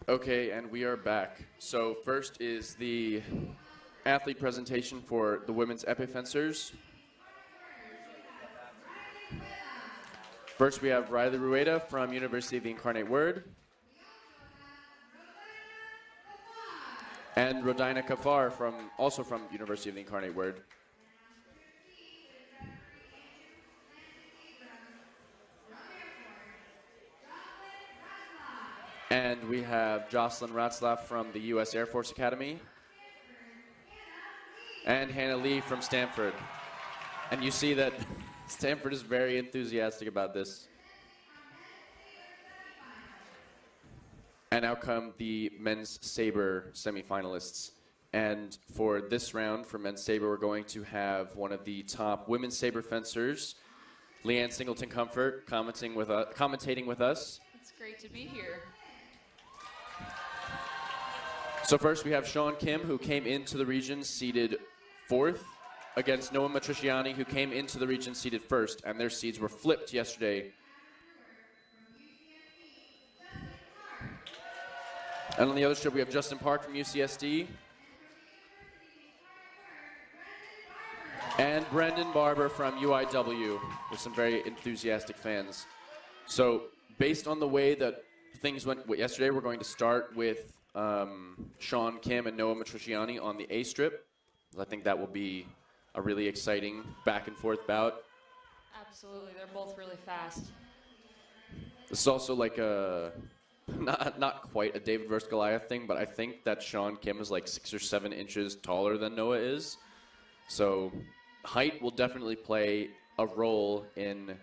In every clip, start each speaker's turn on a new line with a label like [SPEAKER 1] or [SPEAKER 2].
[SPEAKER 1] Okay, and we are back. So first is the athlete presentation for the women's epee fencers. First we have Rylie Rueda from University of the Incarnate Word. And Rodaina of University also from University of the Incarnate Word. And we have Jocelyn Ratzlaff from the U.S. Air Force Academy. And Hanna Lee from Stanford. And you see that Stanford is very enthusiastic about this. And out come the men's Sabre semifinalists. And for this round, for men's Sabre, we're going to have one of the top women's Sabre fencers, Leanne Singleton-Comfort, commentating with us.
[SPEAKER 2] It's great to be here.
[SPEAKER 1] So first we have Shawn Kim, who came into the region seeded 4th, against Noah Matricciani, who came into the region seeded 1st, and their seeds were flipped yesterday. And on the other strip we have Justin Park from UCSD. And Brendan Barber from UIW, with some very enthusiastic fans. So based on the way that things went yesterday, we're going to start with Shawn Kim and Noah Matricciani on the A strip. I think that will be a really exciting back and forth bout.
[SPEAKER 2] Absolutely, they're both really fast.
[SPEAKER 1] This is also like a not quite a David versus Goliath thing, but I think that Shawn Kim is like 6 or 7 inches taller than Noah is. So height will definitely play a role in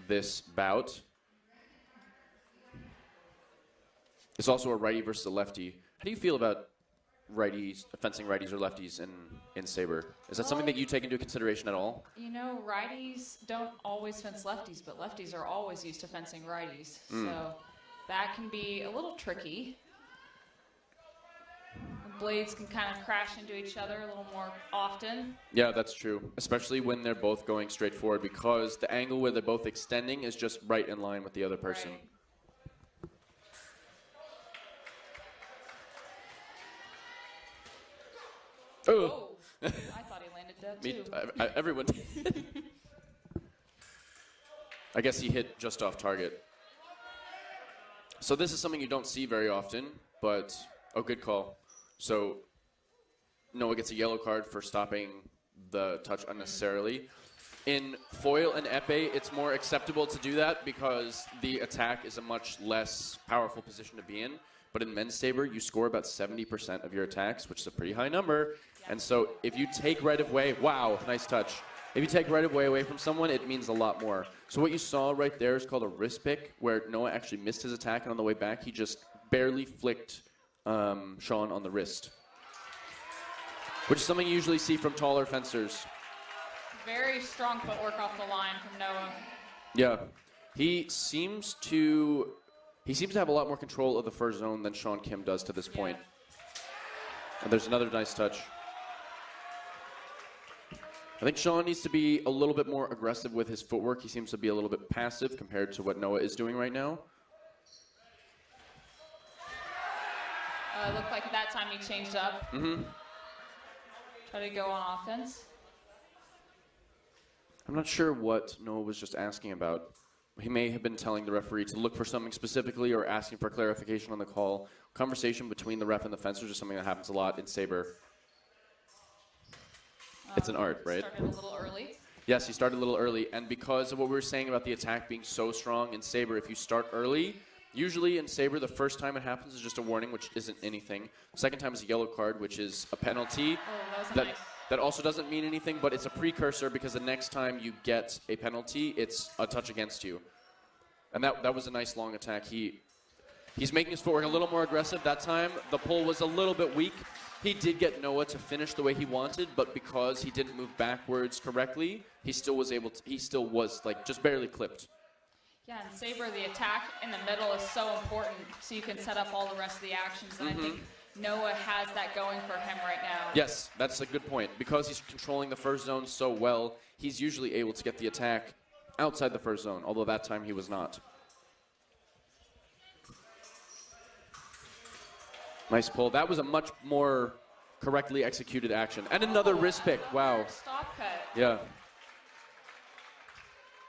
[SPEAKER 1] this bout. It's also a righty versus a lefty. How do you feel about righties, fencing righties or lefties in Sabre? Is that something that you take into consideration at all?
[SPEAKER 2] You know, righties don't always fence lefties, but lefties are always used to fencing righties. So that can be a little tricky. The blades can kind of crash into each other a little more often. Yeah,
[SPEAKER 1] that's true, especially when they're both going straight forward, because the angle where they're both extending is just right in line with the other person.
[SPEAKER 2] Right.
[SPEAKER 1] Oh!
[SPEAKER 2] I thought he landed dead too.
[SPEAKER 1] Everyone did. I guess he hit just off target. So this is something you don't see very often, but good call. So Noah gets a yellow card for stopping the touch unnecessarily. In foil and epee, it's more acceptable to do that because the attack is a much less powerful position to be in. But in men's Sabre, you score about 70% of your attacks, which is a pretty high number. And so if you take right of way, wow, nice touch. If you take right of way away from someone, it means a lot more. So what you saw right there is called a wrist pick, where Noah actually missed his attack, and on the way back, he just barely flicked Shawn on the wrist, which is something you usually see from taller fencers.
[SPEAKER 2] Very strong footwork off the line from Noah.
[SPEAKER 1] Yeah. He seems to have a lot more control of the first zone than Shawn Kim does to this point. And there's another nice touch. I think Shawn needs to be a little bit more aggressive with his footwork. He seems to be a little bit passive compared to what Noah is doing right now.
[SPEAKER 2] It looked like at that time he changed up. Try to go on offense.
[SPEAKER 1] I'm not sure what Noah was just asking about. He may have been telling the referee to look for something specifically or asking for clarification on the call. Conversation between the ref and the fencers is something that happens a lot in Sabre. It's an art, right?
[SPEAKER 2] Started a little early.
[SPEAKER 1] Yes, he started a little early. And because of what we were saying about the attack being so strong in Sabre, if you start early, usually in Sabre, the first time it happens is just a warning, which isn't anything. The second time is a yellow card, which is a penalty.
[SPEAKER 2] Oh, that was nice.
[SPEAKER 1] That also doesn't mean anything, but it's a precursor because the next time you get a penalty, it's a touch against you. And that was a nice long attack. He's making his footwork a little more aggressive. That time, the pull was a little bit weak. He did get Noah to finish the way he wanted, but because he didn't move backwards correctly, he still was like just barely clipped.
[SPEAKER 2] Yeah, in Sabre, the attack in the middle is so important so you can set up all the rest of the actions. And I think Noah has that going for him right now.
[SPEAKER 1] Yes, that's a good point. Because he's controlling the first zone so well, he's usually able to get the attack outside the first zone, although that time he was not. Nice pull. That was a much more correctly executed action. And another wrist pick. Wow.
[SPEAKER 2] Stop cut.
[SPEAKER 1] Yeah.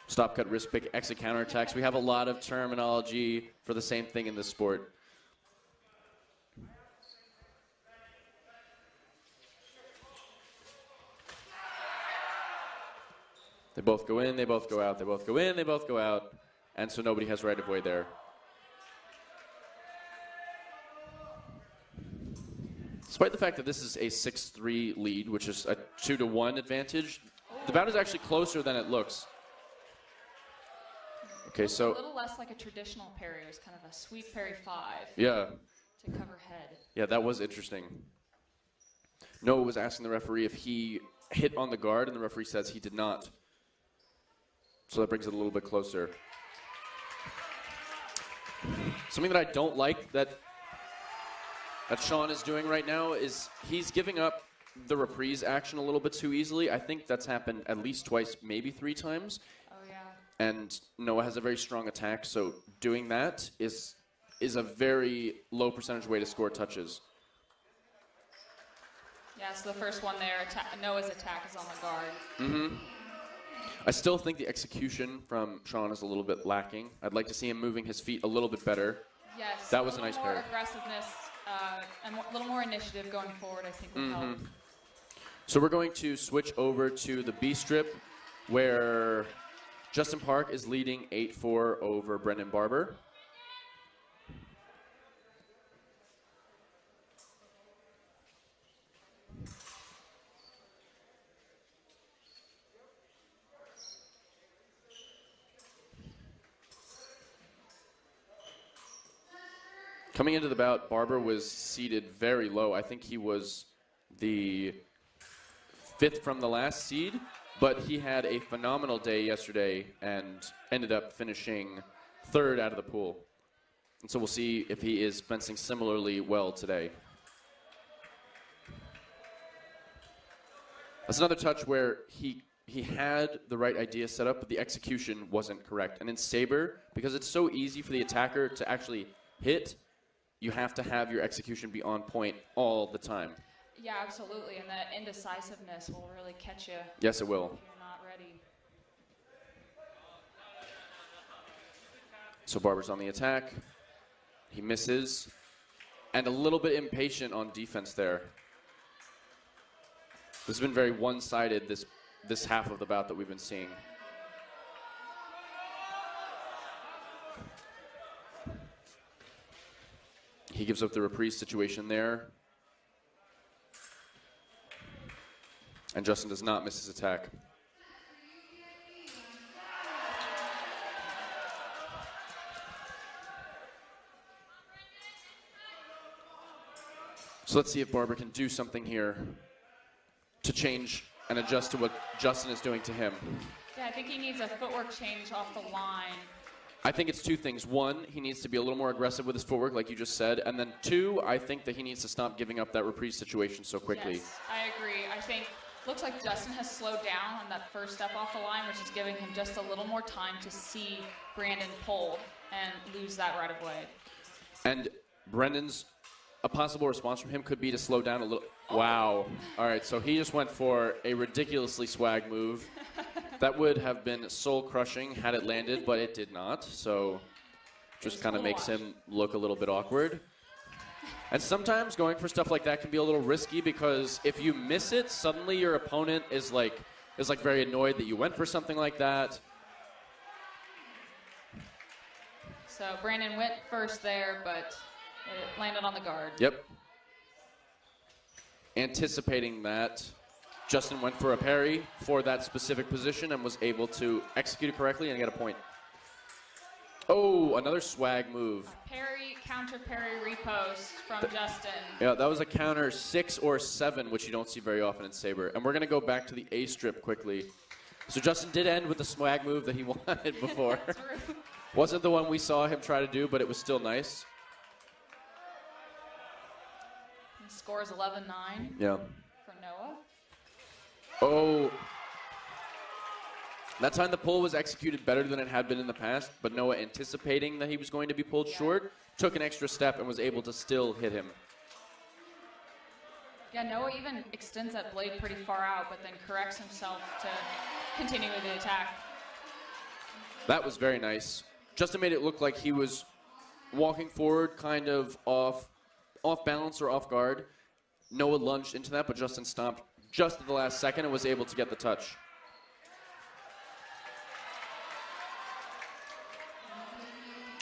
[SPEAKER 1] Stop cut, wrist pick, exit counterattacks. We have a lot of terminology for the same thing in this sport. They both go in, they both go out, they both go in, they both go out. And so nobody has right of way there. Despite the fact that this is a 6-3 lead, which is a 2-1 advantage, the bout is actually closer than it looks. Okay, so
[SPEAKER 2] a little less like a traditional parry. It was kind of a sweep parry 5.
[SPEAKER 1] Yeah.
[SPEAKER 2] To cover head.
[SPEAKER 1] Yeah, that was interesting. Noah was asking the referee if he hit on the guard, and the referee says he did not. So that brings it a little bit closer. Something that I don't like that Shawn is doing right now is he's giving up the reprise action a little bit too easily. I think that's happened at least twice, maybe 3 times.
[SPEAKER 2] Oh, yeah.
[SPEAKER 1] And Noah has a very strong attack, so doing that is a very low percentage way to score touches.
[SPEAKER 2] Yeah, so the first one there, Noah's attack is on the guard.
[SPEAKER 1] Mm-hmm. I still think the execution from Shawn is a little bit lacking. I'd like to see him moving his feet a little bit better.
[SPEAKER 2] Yes.
[SPEAKER 1] That was a nice parry.
[SPEAKER 2] A little more aggressiveness and a little more initiative going forward, I think, will help.
[SPEAKER 1] So we're going to switch over to the B strip, where Justin Park is leading 8-4 over Brendan Barber. Coming into the bout, Barber was seated very low. I think he was the 5th from the last seed, but he had a phenomenal day yesterday and ended up finishing 3rd out of the pool. And so we'll see if he is fencing similarly well today. That's another touch where he had the right idea set up, but the execution wasn't correct. And in Sabre, because it's so easy for the attacker to actually hit, you have to have your execution be on point all the time.
[SPEAKER 2] Yeah, absolutely, and that indecisiveness will really catch you.
[SPEAKER 1] Yes, it will.
[SPEAKER 2] If you're not ready.
[SPEAKER 1] So Barber's on the attack. He misses. And a little bit impatient on defense there. This has been very one-sided, this half of the bout that we've been seeing. He gives up the reprise situation there. And Justin does not miss his attack. So let's see if Barber can do something here to change and adjust to what Justin is doing to him.
[SPEAKER 2] Yeah, I think he needs a footwork change off the line.
[SPEAKER 1] I think it's 2 things. 1, he needs to be a little more aggressive with his footwork, like you just said. And then 2, I think that he needs to stop giving up that reprise situation so quickly.
[SPEAKER 2] Yes, I agree. I think looks like Justin has slowed down on that first step off the line, which is giving him just a little more time to see Brandon pull and lose that right of way.
[SPEAKER 1] And Brendan's, a possible response from him could be to slow down a little. Oh. Wow. All right, so he just went for a ridiculously swag move. That would have been soul-crushing had it landed, but it did not. So just kind of makes him look a little bit awkward. And sometimes going for stuff like that can be a little risky because if you miss it, suddenly your opponent is like very annoyed that you went for something like that.
[SPEAKER 2] So Brandon went first there, but it landed on the guard.
[SPEAKER 1] Yep. Anticipating that, Justin went for a parry for that specific position and was able to execute it correctly and get a point. Oh, another swag move.
[SPEAKER 2] A parry, counter parry, repost from Justin.
[SPEAKER 1] Yeah, that was a counter 6 or 7, which you don't see very often in Sabre. And we're going to go back to the A strip quickly. So Justin did end with the swag move that he wanted before. Wasn't the one we saw him try to do, but it was still nice.
[SPEAKER 2] He scores 11-9.
[SPEAKER 1] Yeah.
[SPEAKER 2] For Noah.
[SPEAKER 1] Oh. That time the pull was executed better than it had been in the past, but Noah, anticipating that he was going to be pulled short, took an extra step and was able to still hit him.
[SPEAKER 2] Yeah, Noah even extends that blade pretty far out, but then corrects himself to continue with the attack.
[SPEAKER 1] That was very nice. Justin made it look like he was walking forward, kind of off balance or off guard. Noah lunged into that, but Justin stopped just at the last second and was able to get the touch.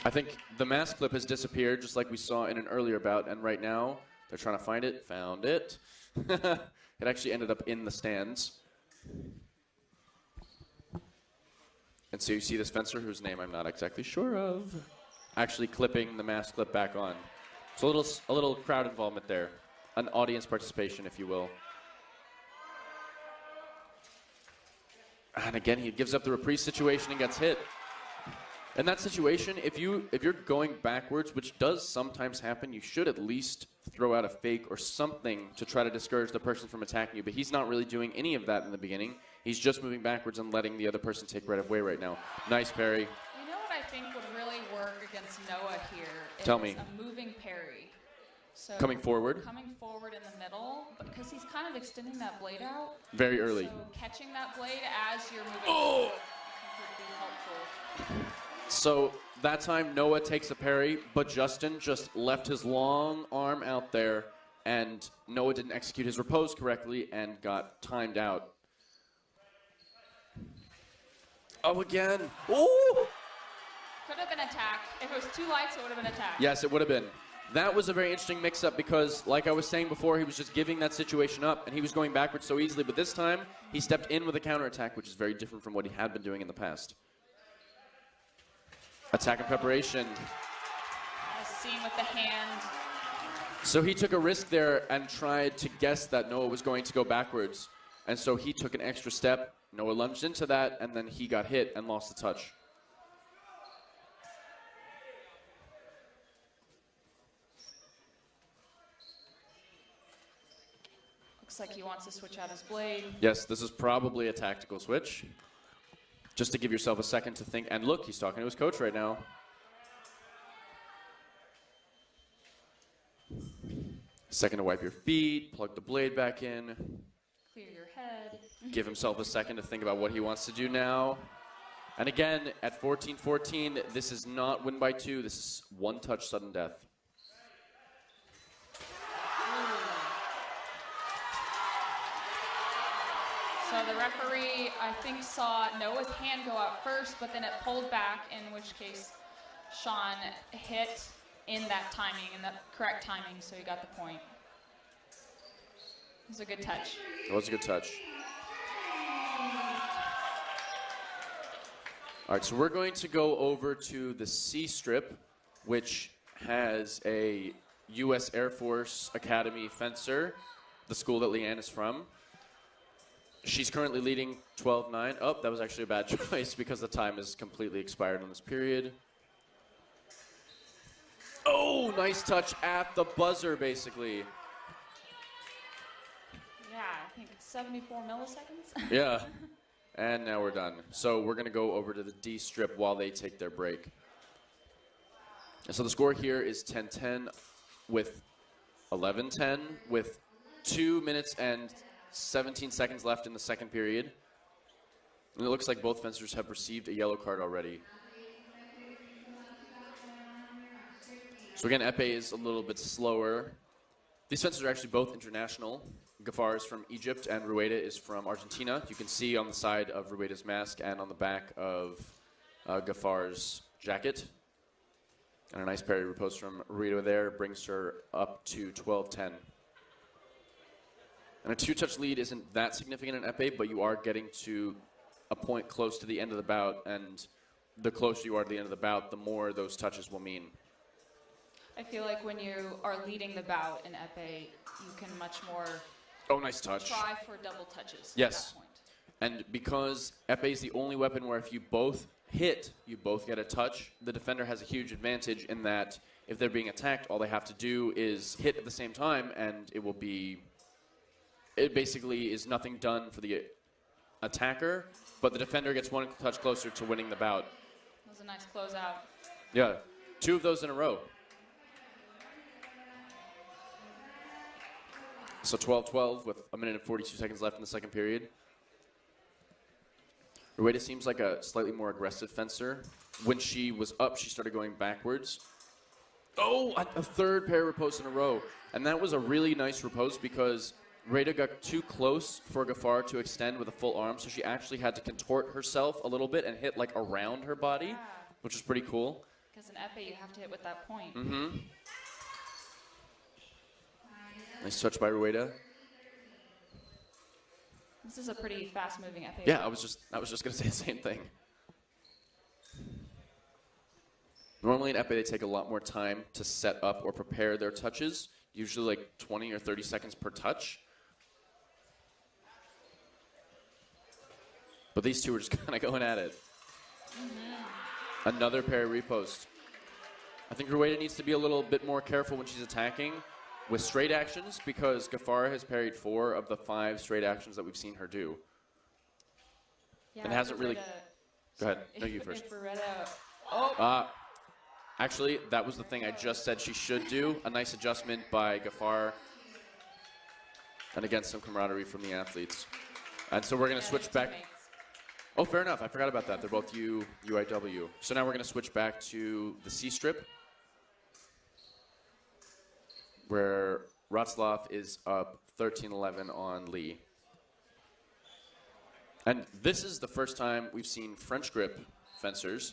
[SPEAKER 1] I think the mask clip has disappeared, just like we saw in an earlier bout, and right now they're trying to find it. Found it. It actually ended up in the stands. And so you see this fencer, whose name I'm not exactly sure of, actually clipping the mask clip back on. So a little crowd involvement there, an audience participation, if you will. And again, he gives up the reprise situation and gets hit. In that situation, if you're going backwards, which does sometimes happen, you should at least throw out a fake or something to try to discourage the person from attacking you. But he's not really doing any of that in the beginning. He's just moving backwards and letting the other person take right of way right now. Nice parry.
[SPEAKER 2] You know what I think would really work against Noah here is
[SPEAKER 1] Tell me.
[SPEAKER 2] a moving parry. So
[SPEAKER 1] Coming forward.
[SPEAKER 2] Coming forward in the middle, because he's kind of extending that blade out.
[SPEAKER 1] Very early.
[SPEAKER 2] So catching that blade as you're moving
[SPEAKER 1] Oh!
[SPEAKER 2] would be helpful.
[SPEAKER 1] So that time, Noah takes a parry, but Justin just left his long arm out there, and Noah didn't execute his repose correctly and got timed out. Oh, again. Ooh!
[SPEAKER 2] Could have been attack. If it was too light, it would have been attack.
[SPEAKER 1] Yes, it would have been. That was a very interesting mix-up because, like I was saying before, he was just giving that situation up, and he was going backwards so easily. But this time, he stepped in with a counterattack, which is very different from what he had been doing in the past. Attack and preparation.
[SPEAKER 2] As seen with the hand.
[SPEAKER 1] So he took a risk there and tried to guess that Noah was going to go backwards. And so he took an extra step. Noah lunged into that, and then he got hit and lost the touch.
[SPEAKER 2] Looks like he wants to switch out his blade.
[SPEAKER 1] Yes, this is probably a tactical switch. Just to give yourself a second to think. And look, he's talking to his coach right now. Second to wipe your feet, plug the blade back in.
[SPEAKER 2] Clear your head.
[SPEAKER 1] Give himself a second to think about what he wants to do now. And again, at 14-14, this is not win by 2. This is one touch sudden death.
[SPEAKER 2] So the referee, I think, saw Noah's hand go out first, but then it pulled back, in which case Shawn hit in that timing, in that correct timing, so he got the point. It was a good touch.
[SPEAKER 1] It was a good touch. All right, so we're going to go over to the C strip, which has a U.S. Air Force Academy fencer, the school that Leanne is from. She's currently leading 12-9. Oh, that was actually a bad choice because the time is completely expired on this period. Oh, nice touch at the buzzer, basically.
[SPEAKER 2] Yeah, I think 74 milliseconds.
[SPEAKER 1] Yeah, and now we're done. So we're going to go over to the D strip while they take their break. And so the score here is 10-10 with 11-10 with 2 minutes and 17 seconds left in the second period. And it looks like both fencers have received a yellow card already. So again, Epee is a little bit slower. These fencers are actually both international. Ghaffar is from Egypt and Rueda is from Argentina. You can see on the side of Rueda's mask and on the back of Gaffar's jacket. And a nice parry repose from Rueda there brings her up to 12-10. And a two-touch lead isn't that significant in Epee, but you are getting to a point close to the end of the bout, and the closer you are to the end of the bout, the more those touches will mean.
[SPEAKER 2] I feel like when you are leading the bout in Epee, you can much more
[SPEAKER 1] Nice touch.
[SPEAKER 2] try for double touches
[SPEAKER 1] Yes.
[SPEAKER 2] at that point.
[SPEAKER 1] And because Epee is the only weapon where if you both hit, you both get a touch, the defender has a huge advantage in that if they're being attacked, all they have to do is hit at the same time, and it will be... It basically is nothing done for the attacker, but the defender gets one touch closer to winning the bout.
[SPEAKER 2] That was a nice closeout.
[SPEAKER 1] Yeah, 2 of those in a row. So 12-12 with 1 minute and 42 seconds left in the second period. Rueda seems like a slightly more aggressive fencer. When she was up, she started going backwards. Oh, a third pair of riposte in a row. And that was a really nice riposte because Rueda got too close for Ghaffar to extend with a full arm, so she actually had to contort herself a little bit and hit like around her body, which was pretty cool.
[SPEAKER 2] Because in Epee, you have to hit with that point.
[SPEAKER 1] Mm-hmm. Nice touch by Rueda.
[SPEAKER 2] This is a pretty fast-moving Epee.
[SPEAKER 1] Yeah, I was just going to say the same thing. Normally in Epee, they take a lot more time to set up or prepare their touches, usually like 20 or 30 seconds per touch. But these two are just kind of going at it. Another pair of riposte. I think Rueda needs to be a little bit more careful when she's attacking with straight actions because Ghaffar has parried 4 of the 5 straight actions that we've seen her do.
[SPEAKER 2] Yeah,
[SPEAKER 1] and hasn't really... Go ahead. No, you first. Actually, that was the thing I just said she should do. A nice adjustment by Ghaffar. And again, some camaraderie from the athletes. And so we're going to switch back.
[SPEAKER 2] Teammates.
[SPEAKER 1] Oh, fair enough. I forgot about that. They're both UIW. So now we're going to switch back to the C strip, where Ratzlaff is up 13-11 on Lee. And this is the first time we've seen French grip fencers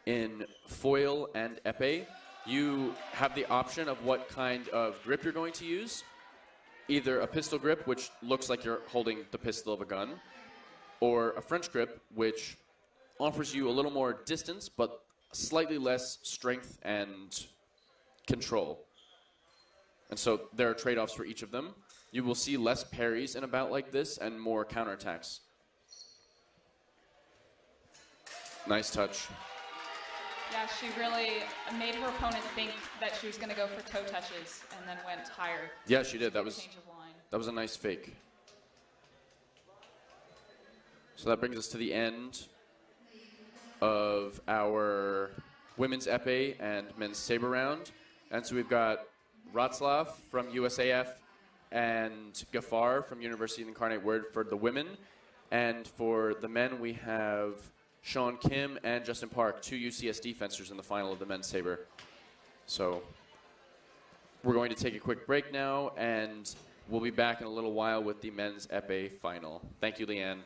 [SPEAKER 1] in foil and epee. You have the option of what kind of grip you're going to use. Either a pistol grip, which looks like you're holding the pistol of a gun, or a French grip, which offers you a little more distance, but slightly less strength and control. And so there are trade-offs for each of them. You will see less parries in a bout like this and more counterattacks. Nice touch.
[SPEAKER 2] Yeah, she really made her opponent think that she was going to go for toe touches and then went higher.
[SPEAKER 1] Yeah, she did. That was
[SPEAKER 2] Change of line.
[SPEAKER 1] That was a nice fake. So that brings us to the end of our women's epee and men's saber round. And so we've got Ratzlaff from USAF and Ghaffar from University of Incarnate Word for the women. And for the men, we have Shawn Kim and Justin Park, 2 UCSD fencers in the final of the men's saber. So we're going to take a quick break now, and we'll be back in a little while with the men's epee final. Thank you, Leanne.